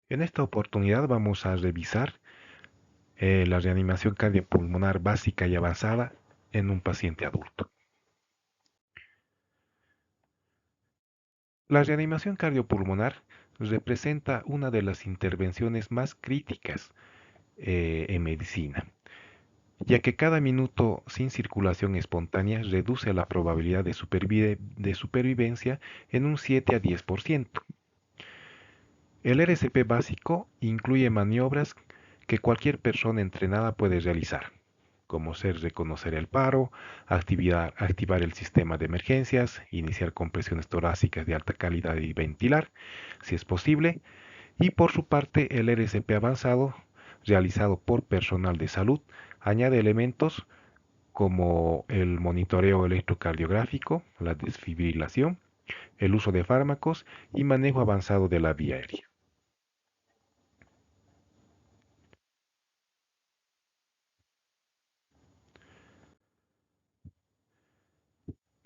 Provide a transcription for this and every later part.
En esta oportunidad vamos a revisar la reanimación cardiopulmonar básica y avanzada en un paciente adulto. La reanimación cardiopulmonar representa una de las intervenciones más críticas en medicina, ya que cada minuto sin circulación espontánea reduce la probabilidad de supervivencia en un 7 a 10%. El RCP básico incluye maniobras que cualquier persona entrenada puede realizar, como ser reconocer el paro, activar el sistema de emergencias, iniciar compresiones torácicas de alta calidad y ventilar, si es posible, y por su parte el RCP avanzado, realizado por personal de salud, añade elementos como el monitoreo electrocardiográfico, la desfibrilación, el uso de fármacos y manejo avanzado de la vía aérea.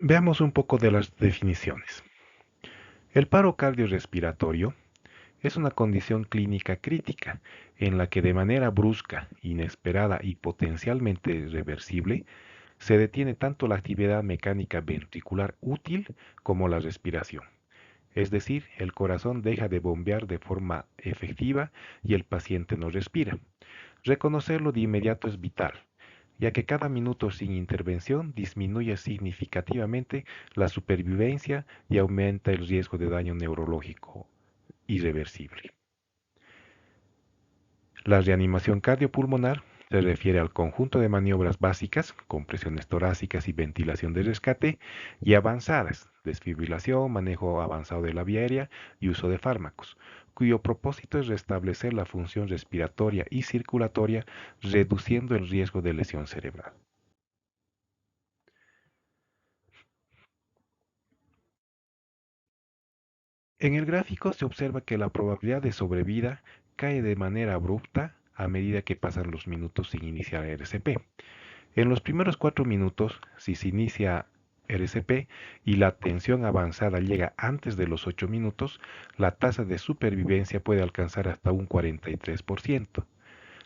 Veamos un poco de las definiciones. El paro cardiorrespiratorio es una condición clínica crítica en la que de manera brusca, inesperada y potencialmente reversible se detiene tanto la actividad mecánica ventricular útil como la respiración. Es decir, el corazón deja de bombear de forma efectiva y el paciente no respira. Reconocerlo de inmediato es vital, ya que cada minuto sin intervención disminuye significativamente la supervivencia y aumenta el riesgo de daño neurológico irreversible. La reanimación cardiopulmonar se refiere al conjunto de maniobras básicas, compresiones torácicas y ventilación de rescate, y avanzadas, desfibrilación, manejo avanzado de la vía aérea y uso de fármacos, cuyo propósito es restablecer la función respiratoria y circulatoria, reduciendo el riesgo de lesión cerebral. En el gráfico se observa que la probabilidad de sobrevida cae de manera abrupta a medida que pasan los minutos sin iniciar RCP. En los primeros 4 minutos, si se inicia RCP y la tensión avanzada llega antes de los 8 minutos, la tasa de supervivencia puede alcanzar hasta un 43%.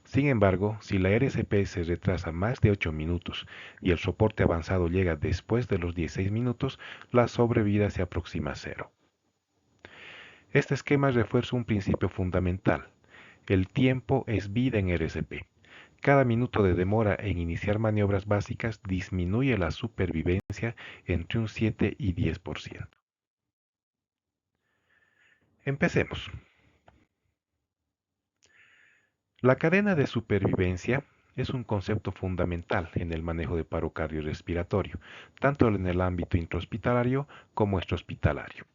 Sin embargo, si la RCP se retrasa más de 8 minutos y el soporte avanzado llega después de los 16 minutos, la sobrevida se aproxima a cero. Este esquema refuerza un principio fundamental. El tiempo es vida en RCP. Cada minuto de demora en iniciar maniobras básicas disminuye la supervivencia entre un 7 y 10%. Empecemos. La cadena de supervivencia es un concepto fundamental en el manejo de paro cardiorrespiratorio, tanto en el ámbito intrahospitalario como extrahospitalario.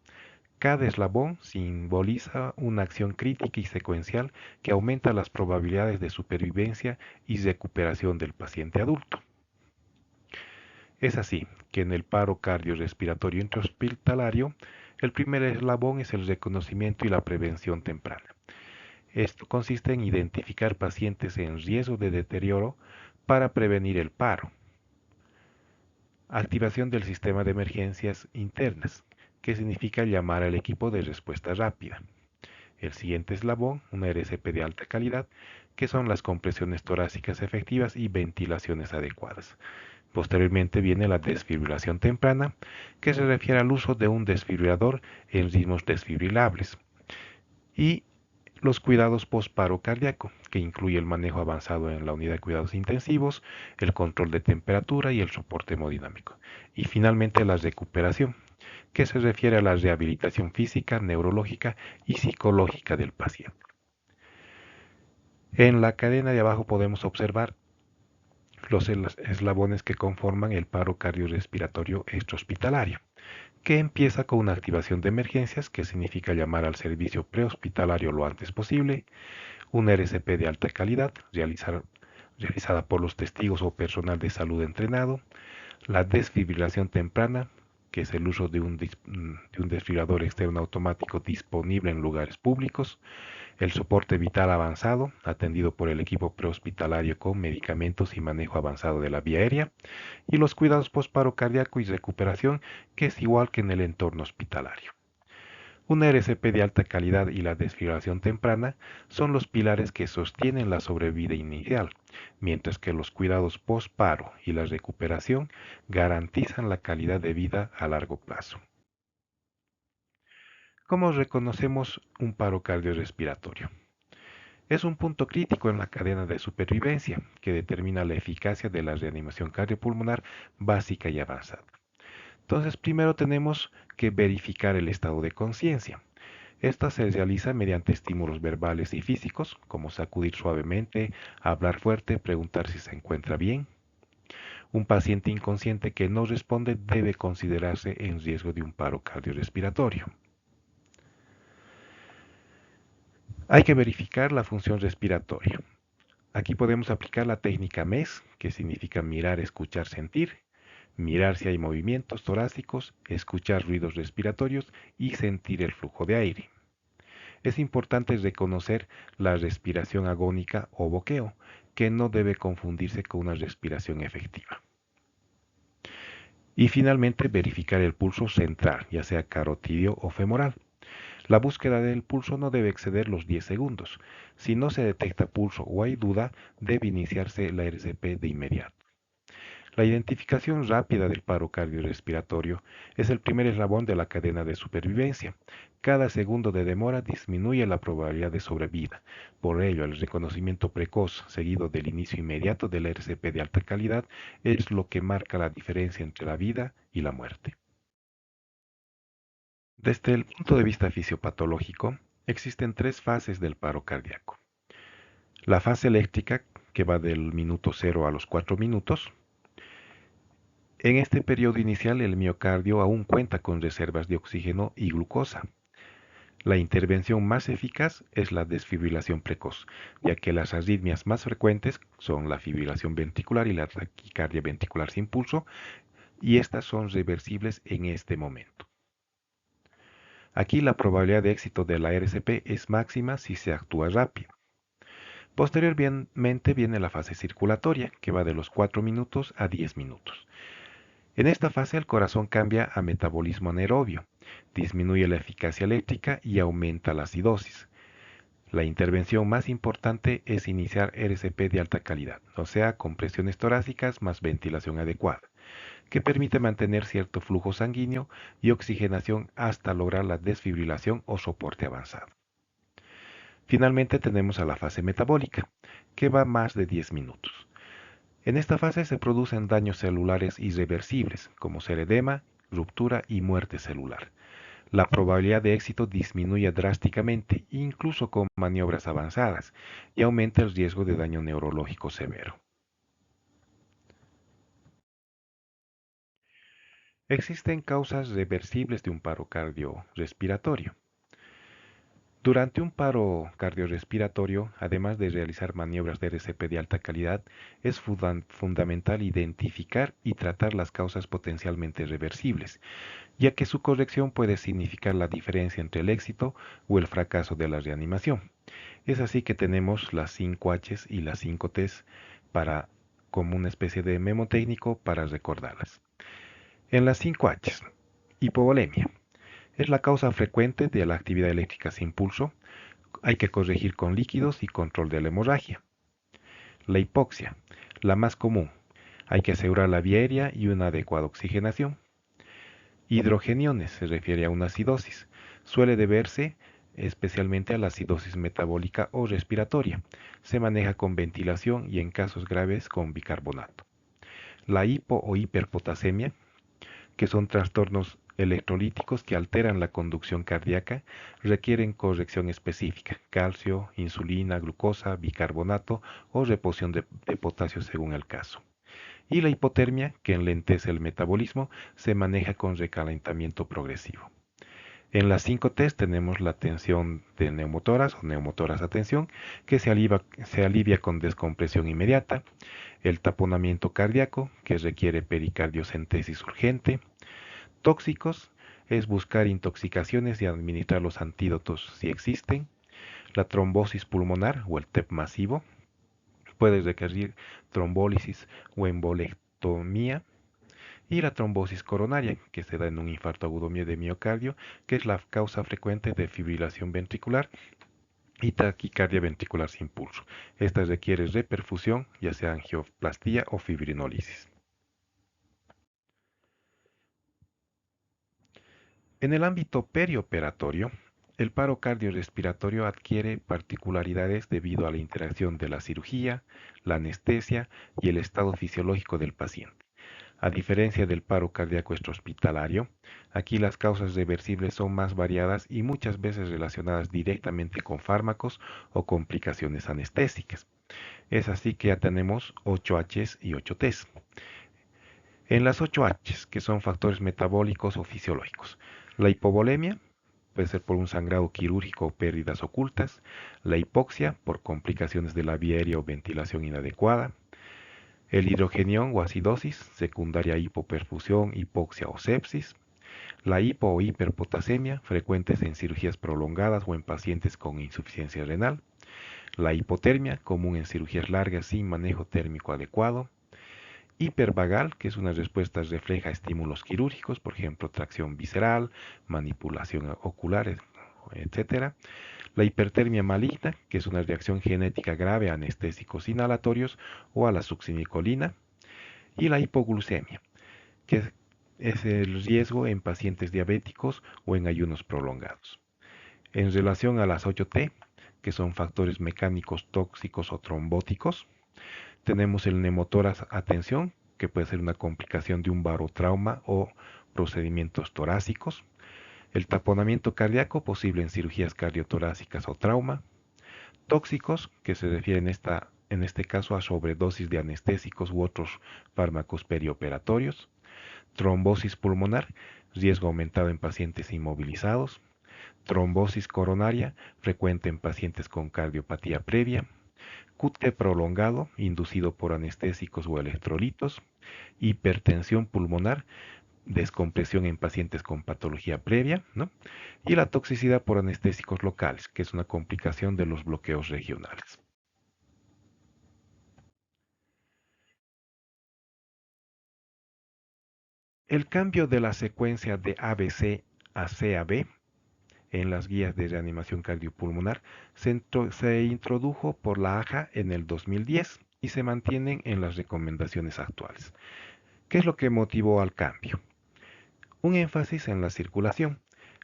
Cada eslabón simboliza una acción crítica y secuencial que aumenta las probabilidades de supervivencia y recuperación del paciente adulto. Es así que en el paro cardiorrespiratorio intrahospitalario, el primer eslabón es el reconocimiento y la prevención temprana. Esto consiste en identificar pacientes en riesgo de deterioro para prevenir el paro. Activación del sistema de emergencias internas, que significa llamar al equipo de respuesta rápida. El siguiente eslabón, una RCP de alta calidad, que son las compresiones torácicas efectivas y ventilaciones adecuadas. Posteriormente viene la desfibrilación temprana, que se refiere al uso de un desfibrilador en ritmos desfibrilables. Y los cuidados post-paro cardíaco, que incluye el manejo avanzado en la unidad de cuidados intensivos, el control de temperatura y el soporte hemodinámico. Y finalmente la recuperación, que se refiere a la rehabilitación física, neurológica y psicológica del paciente. En la cadena de abajo podemos observar los eslabones que conforman el paro cardiorrespiratorio extrahospitalario, que empieza con una activación de emergencias, que significa llamar al servicio prehospitalario lo antes posible, una RCP de alta calidad, realizada por los testigos o personal de salud entrenado, la desfibrilación temprana, que es el uso de un desfibrilador externo automático disponible en lugares públicos, el soporte vital avanzado, atendido por el equipo prehospitalario con medicamentos y manejo avanzado de la vía aérea, y los cuidados postparo cardíaco y recuperación, que es igual que en el entorno hospitalario. Una RCP de alta calidad y la desfibrilación temprana son los pilares que sostienen la sobrevida inicial, mientras que los cuidados post-paro y la recuperación garantizan la calidad de vida a largo plazo. ¿Cómo reconocemos un paro cardiorrespiratorio? Es un punto crítico en la cadena de supervivencia que determina la eficacia de la reanimación cardiopulmonar básica y avanzada. Entonces, primero tenemos que verificar el estado de conciencia. Esta se realiza mediante estímulos verbales y físicos, como sacudir suavemente, hablar fuerte, preguntar si se encuentra bien. Un paciente inconsciente que no responde debe considerarse en riesgo de un paro cardiorrespiratorio. Hay que verificar la función respiratoria. Aquí podemos aplicar la técnica MES, que significa mirar, escuchar, sentir, mirar si hay movimientos torácicos, escuchar ruidos respiratorios y sentir el flujo de aire. Es importante reconocer la respiración agónica o boqueo, que no debe confundirse con una respiración efectiva. Y finalmente verificar el pulso central, ya sea carotidio o femoral. La búsqueda del pulso no debe exceder los 10 segundos. Si no se detecta pulso o hay duda, debe iniciarse la RCP de inmediato. La identificación rápida del paro cardiorrespiratorio es el primer eslabón de la cadena de supervivencia. Cada segundo de demora disminuye la probabilidad de sobrevida. Por ello, el reconocimiento precoz, seguido del inicio inmediato de la RCP de alta calidad, es lo que marca la diferencia entre la vida y la muerte. Desde el punto de vista fisiopatológico, existen tres fases del paro cardíaco. La fase eléctrica, que va del minuto 0 a los 4 minutos. En este periodo inicial, el miocardio aún cuenta con reservas de oxígeno y glucosa. La intervención más eficaz es la desfibrilación precoz, ya que las arritmias más frecuentes son la fibrilación ventricular y la taquicardia ventricular sin pulso, y estas son reversibles en este momento. Aquí la probabilidad de éxito de la RCP es máxima si se actúa rápido. Posteriormente viene la fase circulatoria, que va de los 4 minutos a 10 minutos. En esta fase el corazón cambia a metabolismo anaerobio, disminuye la eficacia eléctrica y aumenta la acidosis. La intervención más importante es iniciar RCP de alta calidad, o sea, con presiones torácicas más ventilación adecuada, que permite mantener cierto flujo sanguíneo y oxigenación hasta lograr la desfibrilación o soporte avanzado. Finalmente tenemos a la fase metabólica, que va más de 10 minutos. En esta fase se producen daños celulares irreversibles, como ser edema, ruptura y muerte celular. La probabilidad de éxito disminuye drásticamente, incluso con maniobras avanzadas, y aumenta el riesgo de daño neurológico severo. Existen causas reversibles de un paro cardiorrespiratorio. Durante un paro cardiorrespiratorio, además de realizar maniobras de RCP de alta calidad, es fundamental identificar y tratar las causas potencialmente reversibles, ya que su corrección puede significar la diferencia entre el éxito o el fracaso de la reanimación. Es así que tenemos las 5 Hs y las 5 Ts como una especie de memo técnico para recordarlas. En las 5 Hs, hipovolemia. Es la causa frecuente de la actividad eléctrica sin pulso. Hay que corregir con líquidos y control de la hemorragia. La hipoxia, la más común. Hay que asegurar la vía aérea y una adecuada oxigenación. Hidrogeniones se refiere a una acidosis. Suele deberse especialmente a la acidosis metabólica o respiratoria. Se maneja con ventilación y en casos graves con bicarbonato. La hipo o hiperpotasemia, que son trastornos electrolíticos que alteran la conducción cardíaca, requieren corrección específica, calcio, insulina, glucosa, bicarbonato o reposición de potasio según el caso. Y la hipotermia, que enlentece el metabolismo, se maneja con recalentamiento progresivo. En las 5 Ts tenemos la tensión de neumotoras o neumotoras a tensión, que se alivia con descompresión inmediata, el taponamiento cardíaco, que requiere pericardiocentesis urgente. Tóxicos es buscar intoxicaciones y administrar los antídotos si existen. La trombosis pulmonar o el TEP masivo puede requerir trombólisis o embolectomía. y la trombosis coronaria, que se da en un infarto agudo de miocardio, que es la causa frecuente de fibrilación ventricular y taquicardia ventricular sin pulso. Esta requiere reperfusión, ya sea angioplastía o fibrinólisis. En el ámbito perioperatorio, el paro cardiorrespiratorio adquiere particularidades debido a la interacción de la cirugía, la anestesia y el estado fisiológico del paciente. A diferencia del paro cardíaco extrahospitalario, aquí las causas reversibles son más variadas y muchas veces relacionadas directamente con fármacos o complicaciones anestésicas. Es así que ya tenemos 8Hs y 8Ts. En las 8Hs, que son factores metabólicos o fisiológicos, la hipovolemia puede ser por un sangrado quirúrgico o pérdidas ocultas, la hipoxia por complicaciones de la vía aérea o ventilación inadecuada, el hidrogenión o acidosis, secundaria a hipoperfusión, hipoxia o sepsis, la hipo o hiperpotasemia, frecuentes en cirugías prolongadas o en pacientes con insuficiencia renal, la hipotermia, común en cirugías largas sin manejo térmico adecuado, hipervagal, que es una respuesta refleja a estímulos quirúrgicos, por ejemplo, tracción visceral, manipulación ocular, etc. La hipertermia maligna, que es una reacción genética grave a anestésicos inhalatorios o a la succinicolina. Y la hipoglucemia, que es el riesgo en pacientes diabéticos o en ayunos prolongados. En relación a las 8T, que son factores mecánicos tóxicos o trombóticos, tenemos el neumotórax a tensión, que puede ser una complicación de un barotrauma o procedimientos torácicos. El taponamiento cardíaco, posible en cirugías cardiotorácicas o trauma. Tóxicos, que se refieren en este caso a sobredosis de anestésicos u otros fármacos perioperatorios. Trombosis pulmonar, riesgo aumentado en pacientes inmovilizados. Trombosis coronaria, frecuente en pacientes con cardiopatía previa. QT prolongado, inducido por anestésicos o electrolitos. Hipertensión pulmonar, descompresión en pacientes con patología previa, ¿no? Y la toxicidad por anestésicos locales, que es una complicación de los bloqueos regionales. El cambio de la secuencia de ABC a CAB en las guías de reanimación cardiopulmonar se introdujo por la AJA en el 2010 y se mantienen en las recomendaciones actuales. ¿Qué es lo que motivó al cambio? Un énfasis en la circulación.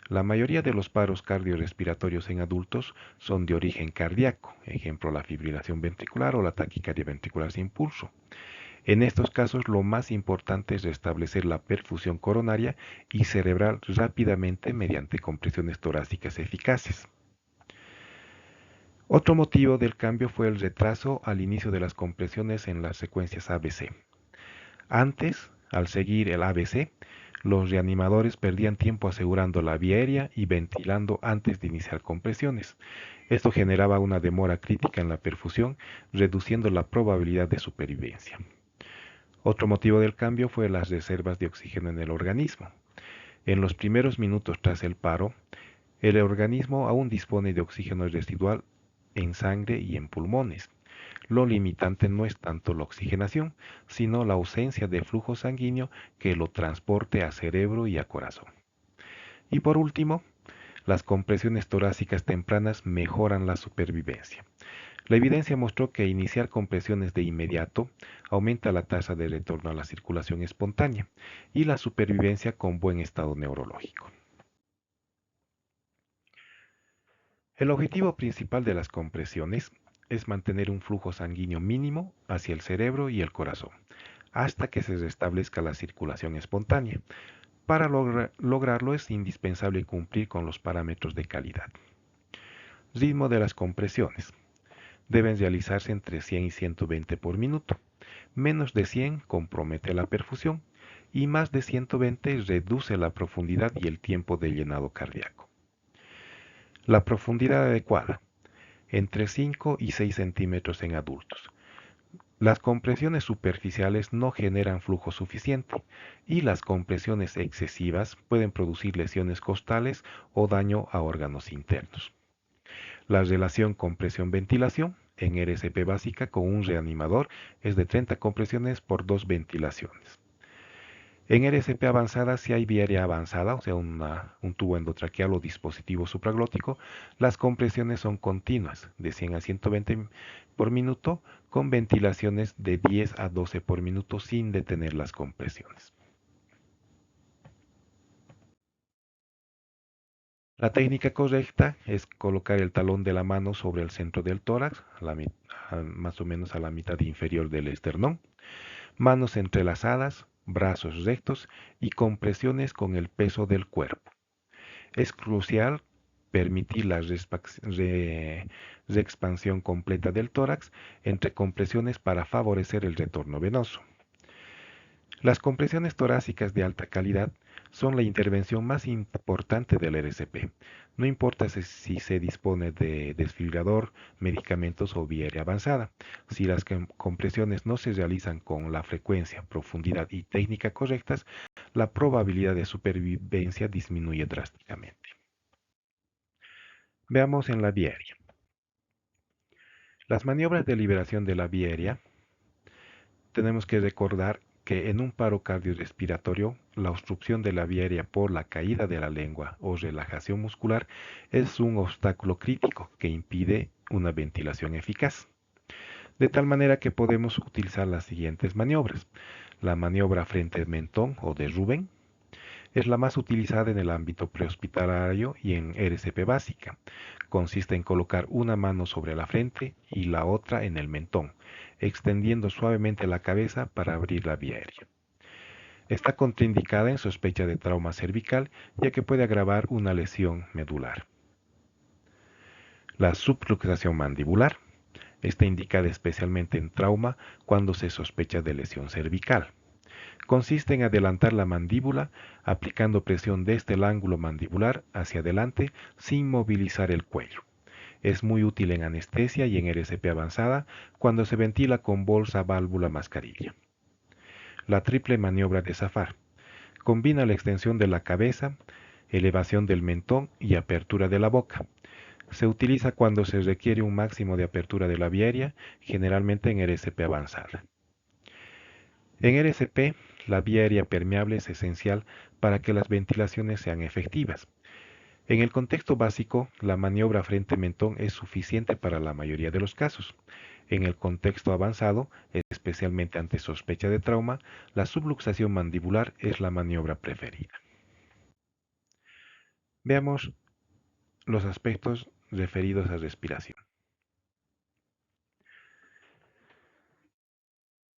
La mayoría de los paros cardiorrespiratorios en adultos son de origen cardíaco, ejemplo la fibrilación ventricular o la taquicardia ventricular sin pulso. En estos casos lo más importante es restablecer la perfusión coronaria y cerebral rápidamente mediante compresiones torácicas eficaces. Otro motivo del cambio fue el retraso al inicio de las compresiones en las secuencias ABC. Antes, al seguir el ABC, los reanimadores perdían tiempo asegurando la vía aérea y ventilando antes de iniciar compresiones. Esto generaba una demora crítica en la perfusión, reduciendo la probabilidad de supervivencia. Otro motivo del cambio fue las reservas de oxígeno en el organismo. En los primeros minutos tras el paro, el organismo aún dispone de oxígeno residual en sangre y en pulmones. Lo limitante no es tanto la oxigenación, sino la ausencia de flujo sanguíneo que lo transporte a cerebro y a corazón. Y por último, las compresiones torácicas tempranas mejoran la supervivencia. La evidencia mostró que iniciar compresiones de inmediato aumenta la tasa de retorno a la circulación espontánea y la supervivencia con buen estado neurológico. El objetivo principal de las compresiones es mantener un flujo sanguíneo mínimo hacia el cerebro y el corazón, hasta que se restablezca la circulación espontánea. Para lograrlo es indispensable cumplir con los parámetros de calidad. Ritmo de las compresiones. Deben realizarse entre 100 y 120 por minuto. Menos de 100 compromete la perfusión y más de 120 reduce la profundidad y el tiempo de llenado cardíaco. La profundidad adecuada, entre 5 y 6 centímetros en adultos. Las compresiones superficiales no generan flujo suficiente y las compresiones excesivas pueden producir lesiones costales o daño a órganos internos. La relación compresión-ventilación en RCP básica con un reanimador es de 30 compresiones por 2 ventilaciones. En RSP avanzada, si hay vía aérea avanzada, o sea, un tubo endotraqueal o dispositivo supraglótico, las compresiones son continuas, de 100 a 120 por minuto, con ventilaciones de 10 a 12 por minuto sin detener las compresiones. La técnica correcta es colocar el talón de la mano sobre el centro del tórax, más o menos a la mitad inferior del esternón, manos entrelazadas, brazos rectos y compresiones con el peso del cuerpo. Es crucial permitir la reexpansión completa del tórax entre compresiones para favorecer el retorno venoso. Las compresiones torácicas de alta calidad son la intervención más importante del RCP. No importa si se dispone de desfibrilador, medicamentos o vía aérea avanzada. Si las compresiones no se realizan con la frecuencia, profundidad y técnica correctas, la probabilidad de supervivencia disminuye drásticamente. Veamos en la vía aérea. Las maniobras de liberación de la vía aérea, tenemos que recordar que en un paro cardiorrespiratorio, la obstrucción de la vía aérea por la caída de la lengua o relajación muscular es un obstáculo crítico que impide una ventilación eficaz. De tal manera que podemos utilizar las siguientes maniobras. La maniobra frente al mentón o de Rubin es la más utilizada en el ámbito prehospitalario y en RCP básica. Consiste en colocar una mano sobre la frente y la otra en el mentón, extendiendo suavemente la cabeza para abrir la vía aérea. Está contraindicada en sospecha de trauma cervical, ya que puede agravar una lesión medular. La subluxación mandibular está indicada especialmente en trauma cuando se sospecha de lesión cervical. Consiste en adelantar la mandíbula aplicando presión desde el ángulo mandibular hacia adelante sin movilizar el cuello. Es muy útil en anestesia y en RCP avanzada cuando se ventila con bolsa, válvula, mascarilla. La triple maniobra de Zafar combina la extensión de la cabeza, elevación del mentón y apertura de la boca. Se utiliza cuando se requiere un máximo de apertura de la vía aérea, generalmente en RCP avanzada. En RCP, la vía aérea permeable es esencial para que las ventilaciones sean efectivas. En el contexto básico, la maniobra frente-mentón es suficiente para la mayoría de los casos. En el contexto avanzado, especialmente ante sospecha de trauma, la subluxación mandibular es la maniobra preferida. Veamos los aspectos referidos a respiración.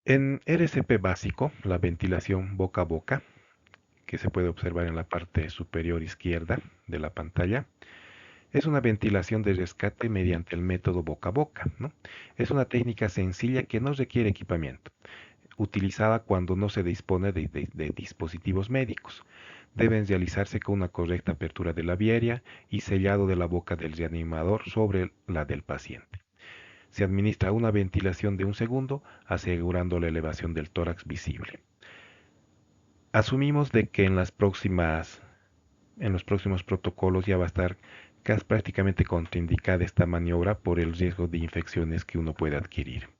En RCP básico, la ventilación boca a boca, que se puede observar en la parte superior izquierda de la pantalla, es una ventilación de rescate mediante el método boca a boca, ¿no? Es una técnica sencilla que no requiere equipamiento, utilizada cuando no se dispone de dispositivos médicos. Deben realizarse con una correcta apertura de la vía aérea y sellado de la boca del reanimador sobre la del paciente. Se administra una ventilación de 1 segundo, asegurando la elevación del tórax visible. Asumimos de que en los próximos protocolos ya va a estar prácticamente contraindicada esta maniobra por el riesgo de infecciones que uno puede adquirir.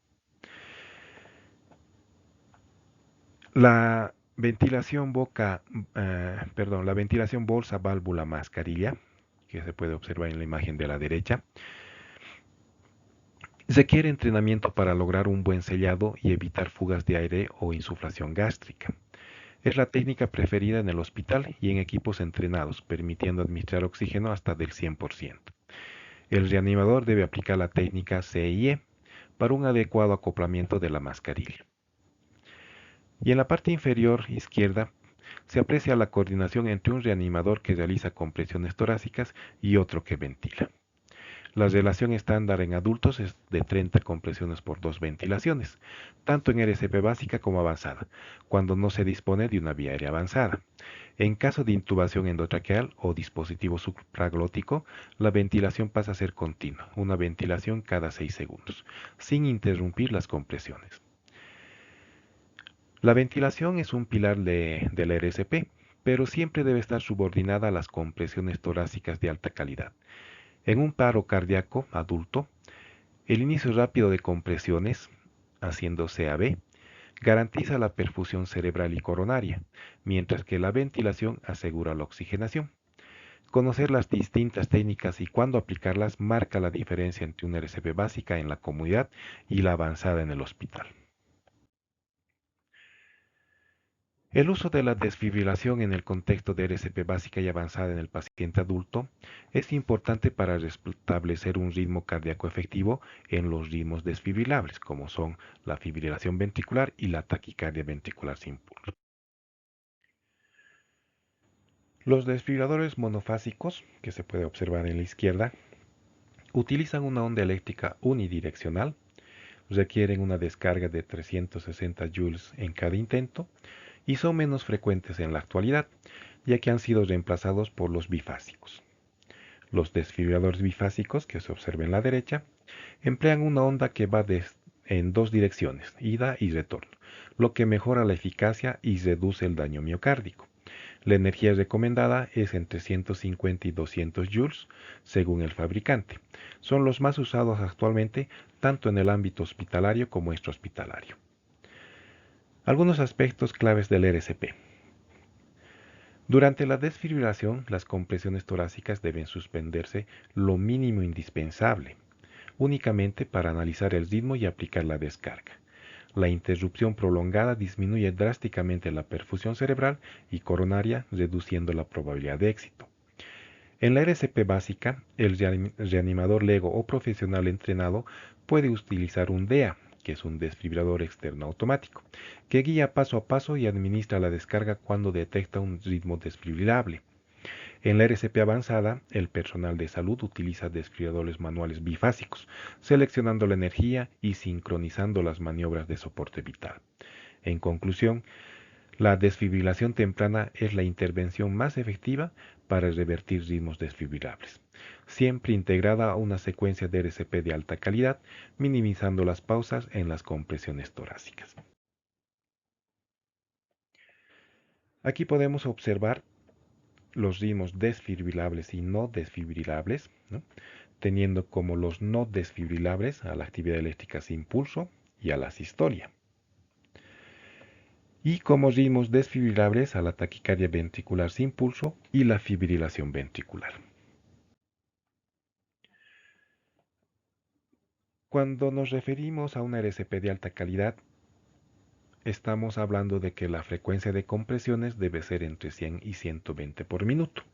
La ventilación la ventilación bolsa, válvula, mascarilla, que se puede observar en la imagen de la derecha, requiere entrenamiento para lograr un buen sellado y evitar fugas de aire o insuflación gástrica. Es la técnica preferida en el hospital y en equipos entrenados, permitiendo administrar oxígeno hasta del 100%. El reanimador debe aplicar la técnica CIE para un adecuado acoplamiento de la mascarilla. Y en la parte inferior izquierda se aprecia la coordinación entre un reanimador que realiza compresiones torácicas y otro que ventila. La relación estándar en adultos es de 30 compresiones por 2 ventilaciones, tanto en RCP básica como avanzada, cuando no se dispone de una vía aérea avanzada. En caso de intubación endotraqueal o dispositivo supraglótico, la ventilación pasa a ser continua, una ventilación cada 6 segundos, sin interrumpir las compresiones. La ventilación es un pilar del RCP, pero siempre debe estar subordinada a las compresiones torácicas de alta calidad. En un paro cardíaco adulto, el inicio rápido de compresiones, haciendo CAB, Garantiza la perfusión cerebral y coronaria, mientras que la ventilación asegura la oxigenación. Conocer las distintas técnicas y cuándo aplicarlas marca la diferencia entre una RCP básica en la comunidad y la avanzada en el hospital. El uso de la desfibrilación en el contexto de RCP básica y avanzada en el paciente adulto es importante para restablecer un ritmo cardíaco efectivo en los ritmos desfibrilables, como son la fibrilación ventricular y la taquicardia ventricular sin pulso. Los desfibriladores monofásicos, que se puede observar en la izquierda, utilizan una onda eléctrica unidireccional, requieren una descarga de 360 joules en cada intento y son menos frecuentes en la actualidad, ya que han sido reemplazados por los bifásicos. Los desfibriladores bifásicos, que se observa en la derecha, emplean una onda que va en dos direcciones, ida y retorno, lo que mejora la eficacia y reduce el daño miocárdico. La energía recomendada es entre 150 y 200 joules, según el fabricante. Son los más usados actualmente tanto en el ámbito hospitalario como extrahospitalario. Algunos aspectos claves del RCP. Durante la desfibrilación, las compresiones torácicas deben suspenderse lo mínimo indispensable, únicamente para analizar el ritmo y aplicar la descarga. La interrupción prolongada disminuye drásticamente la perfusión cerebral y coronaria, reduciendo la probabilidad de éxito. En la RCP básica, el reanimador lego o profesional entrenado puede utilizar un DEA, que es un desfibrilador externo automático, que guía paso a paso y administra la descarga cuando detecta un ritmo desfibrilable. En la RCP avanzada, el personal de salud utiliza desfibriladores manuales bifásicos, seleccionando la energía y sincronizando las maniobras de soporte vital. En conclusión, la desfibrilación temprana es la intervención más efectiva para revertir ritmos desfibrilables, siempre integrada a una secuencia de RCP de alta calidad, minimizando las pausas en las compresiones torácicas. Aquí podemos observar los ritmos desfibrilables y no desfibrilables, ¿no? Teniendo como los no desfibrilables a la actividad eléctrica sin pulso y a la sistolia. Y como ritmos desfibrilables a la taquicardia ventricular sin pulso y la fibrilación ventricular. Cuando nos referimos a una RCP de alta calidad, estamos hablando de que la frecuencia de compresiones debe ser entre 100 y 120 por minuto.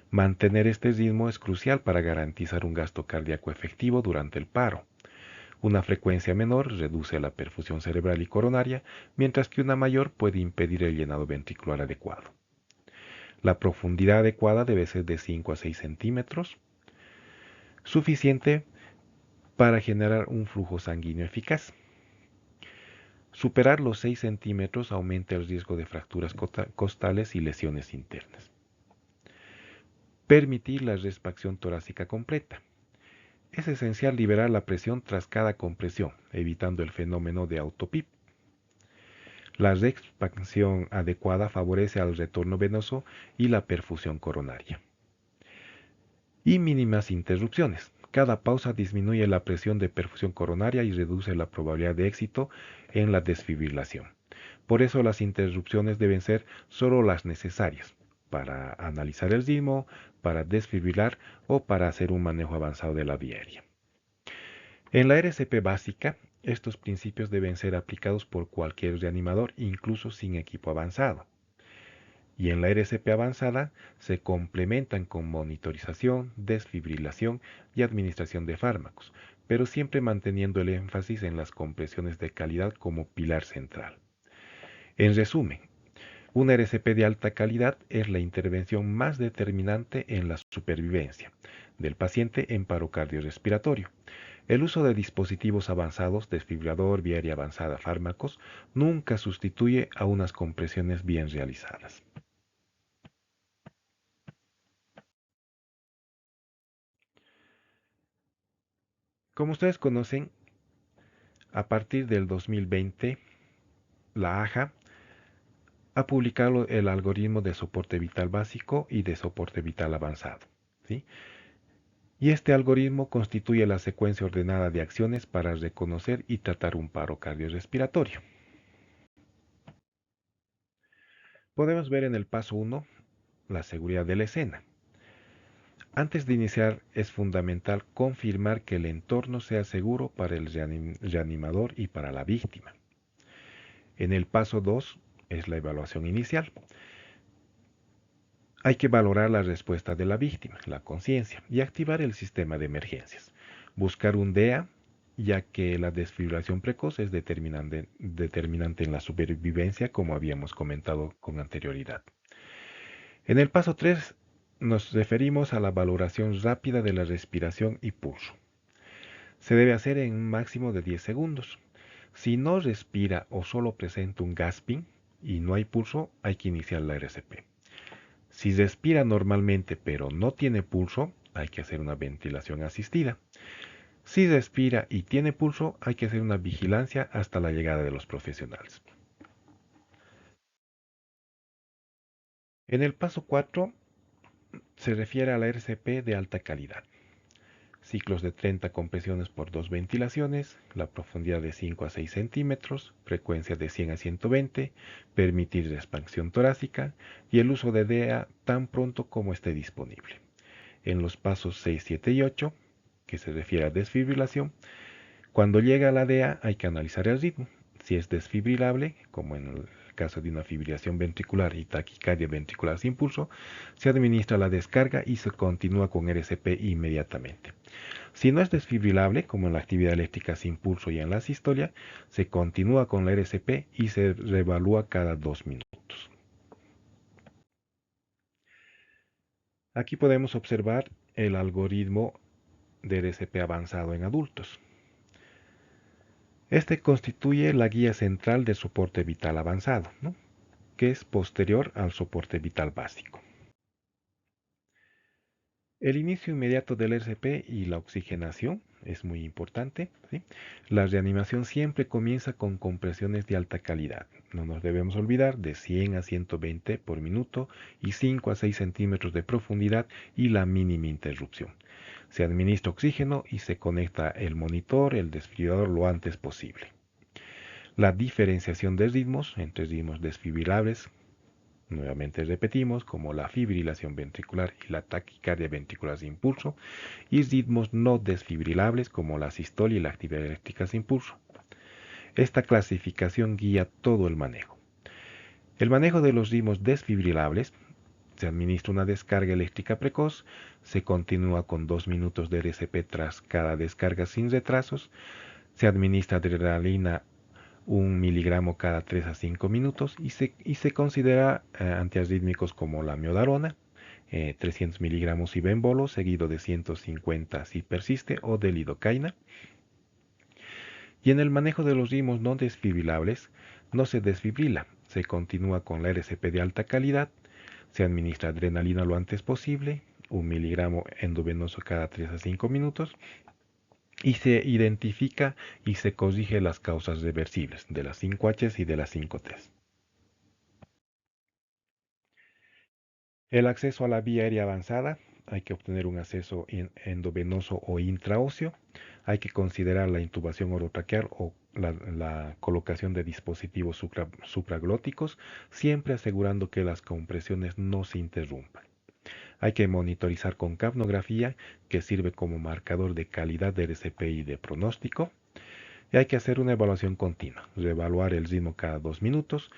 Mantener este ritmo es crucial para garantizar un gasto cardíaco efectivo durante el paro. Una frecuencia menor reduce la perfusión cerebral y coronaria, mientras que una mayor puede impedir el llenado ventricular adecuado. La profundidad adecuada debe ser de 5 a 6 centímetros, suficiente para generar un flujo sanguíneo eficaz. Superar los 6 centímetros aumenta el riesgo de fracturas costales y lesiones internas. Permitir la respiración torácica completa. Es esencial liberar la presión tras cada compresión, evitando el fenómeno de autopip. La reexpansión adecuada favorece al retorno venoso y la perfusión coronaria. Y mínimas interrupciones. Cada pausa disminuye la presión de perfusión coronaria y reduce la probabilidad de éxito en la desfibrilación. Por eso las interrupciones deben ser solo las necesarias para analizar el ritmo, para desfibrilar o para hacer un manejo avanzado de la vía aérea. En la RCP básica, estos principios deben ser aplicados por cualquier reanimador, incluso sin equipo avanzado. Y en la RCP avanzada se complementan con monitorización, desfibrilación y administración de fármacos, pero siempre manteniendo el énfasis en las compresiones de calidad como pilar central. En resumen, una RCP de alta calidad es la intervención más determinante en la supervivencia del paciente en paro cardiorrespiratorio. El uso de dispositivos avanzados, desfibrilador, vía aérea avanzada, fármacos, nunca sustituye a unas compresiones bien realizadas. Como ustedes conocen, a partir del 2020, la AJA ha publicado el algoritmo de soporte vital básico y de soporte vital avanzado, ¿sí? Y este algoritmo constituye la secuencia ordenada de acciones para reconocer y tratar un paro cardiorrespiratorio. Podemos ver en el paso 1 la seguridad de la escena. Antes de iniciar es fundamental confirmar que el entorno sea seguro para el reanimador y para la víctima. En el paso 2 es la evaluación inicial. Hay que valorar la respuesta de la víctima, la conciencia, y activar el sistema de emergencias. Buscar un DEA, ya que la desfibrilación precoz es determinante en la supervivencia, como habíamos comentado con anterioridad. En el paso 3 nos referimos a la valoración rápida de la respiración y pulso. Se debe hacer en un máximo de 10 segundos. Si no respira o solo presenta un gasping y no hay pulso, hay que iniciar la RCP. Si respira normalmente pero no tiene pulso, hay que hacer una ventilación asistida. Si respira y tiene pulso, hay que hacer una vigilancia hasta la llegada de los profesionales. En el paso 4 se refiere a la RCP de alta calidad. Ciclos de 30 compresiones por 2 ventilaciones, la profundidad de 5 a 6 centímetros, frecuencia de 100 a 120, permitir expansión torácica y el uso de DEA tan pronto como esté disponible. En los pasos 6, 7 y 8, que se refiere a desfibrilación, cuando llega la DEA hay que analizar el ritmo. Si es desfibrilable, como en el caso de una fibrilación ventricular y taquicardia ventricular sin pulso, se administra la descarga y se continúa con RCP inmediatamente. Si no es desfibrilable, como en la actividad eléctrica sin pulso y en la sistolia, se continúa con la RCP y se reevalúa cada 2 minutos. Aquí podemos observar el algoritmo de RCP avanzado en adultos. Este constituye la guía central del soporte vital avanzado, ¿no?, que es posterior al soporte vital básico. El inicio inmediato del RCP y la oxigenación es muy importante, ¿sí? La reanimación siempre comienza con compresiones de alta calidad. No nos debemos olvidar de 100 a 120 por minuto y 5 a 6 centímetros de profundidad y la mínima interrupción. Se administra oxígeno y se conecta el monitor, el desfibrilador lo antes posible. La diferenciación de ritmos entre ritmos desfibrilables, nuevamente repetimos, como la fibrilación ventricular y la taquicardia ventricular sin pulso, y ritmos no desfibrilables como la sistolia y la actividad eléctrica sin pulso. Esta clasificación guía todo el manejo. El manejo de los ritmos desfibrilables: se administra una descarga eléctrica precoz, se continúa con 2 minutos de RCP tras cada descarga sin retrasos, se administra adrenalina 1 miligramo cada 3 a 5 minutos y se considera antiarrítmicos como la miodarona, 300 miligramos y bembolo, seguido de 150 si persiste, o de lidocaína. Y en el manejo de los ritmos no desfibrilables, no se desfibrila, se continúa con la RCP de alta calidad, se administra adrenalina lo antes posible, 1 miligramo endovenoso cada 3 a 5 minutos, y se identifica y se corrige las causas reversibles de las 5H y de las 5T. El acceso a la vía aérea avanzada: hay que obtener un acceso endovenoso o intraóseo. Hay que considerar la intubación orotraqueal o la colocación de dispositivos supraglóticos, siempre asegurando que las compresiones no se interrumpan. Hay que monitorizar con capnografía, que sirve como marcador de calidad de RCP y de pronóstico. Y hay que hacer una evaluación continua, reevaluar el ritmo cada 2 minutos.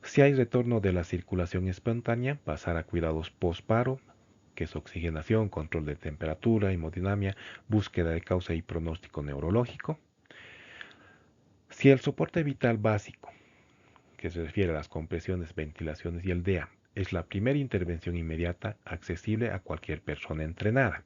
Si hay retorno de la circulación espontánea, pasar a cuidados post-paro, que es oxigenación, control de temperatura, hemodinamia, búsqueda de causa y pronóstico neurológico. Si el soporte vital básico, que se refiere a las compresiones, ventilaciones y el DEA, es la primera intervención inmediata accesible a cualquier persona entrenada.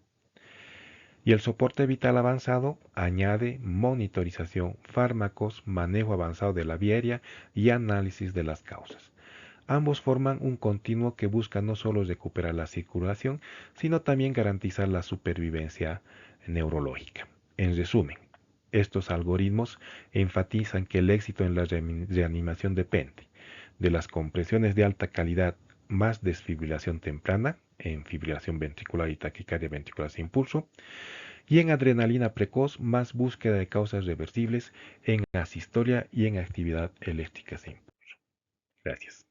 Y el soporte vital avanzado añade monitorización, fármacos, manejo avanzado de la vía aérea y análisis de las causas. Ambos forman un continuo que busca no solo recuperar la circulación, sino también garantizar la supervivencia neurológica. En resumen, estos algoritmos enfatizan que el éxito en la reanimación depende de las compresiones de alta calidad más desfibrilación temprana, en fibrilación ventricular y taquicardia ventricular sin pulso, y en adrenalina precoz más búsqueda de causas reversibles en asistolia y en actividad eléctrica sin pulso. Gracias.